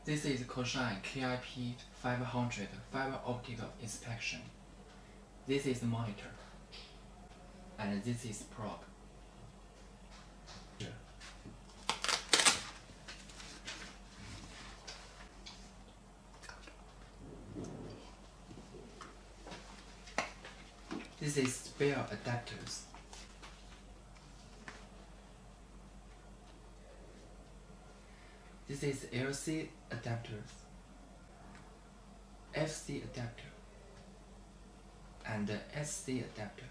This is Koshine KIP 500 fiber optic inspection. This is the monitor, and this is probe. This is spare adapters. This is LC adapters, FC adapter, and SC adapter.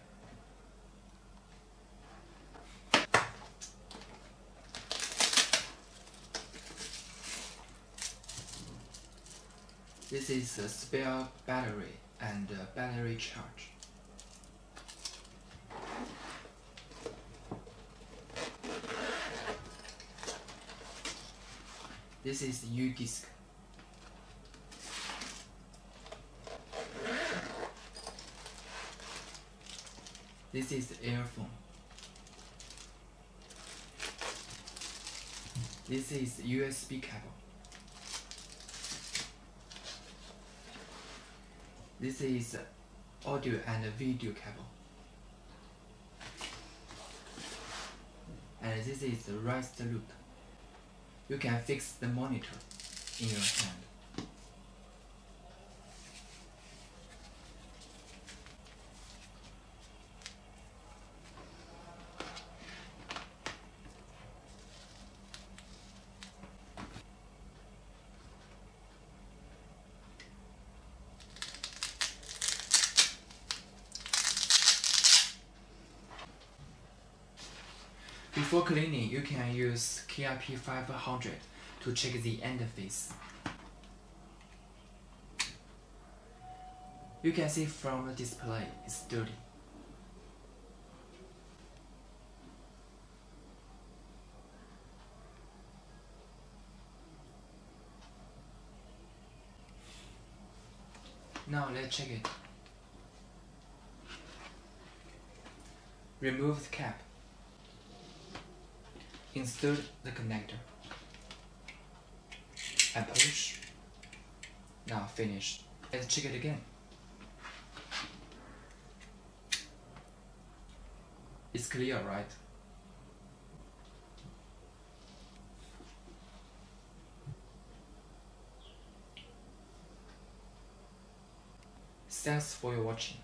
This is a spare battery and battery charge. This is U-disc. This is earphone. This is USB cable. This is audio and video cable. And this is the rest loop. You can fix the monitor in your hand. Before cleaning, you can use KIP 500 to check the interface. You can see from the display it's dirty. Now let's check it. Remove the cap. Insert the connector and push. Now finished. Let's check it again. It's clear, right? Thanks for your watching.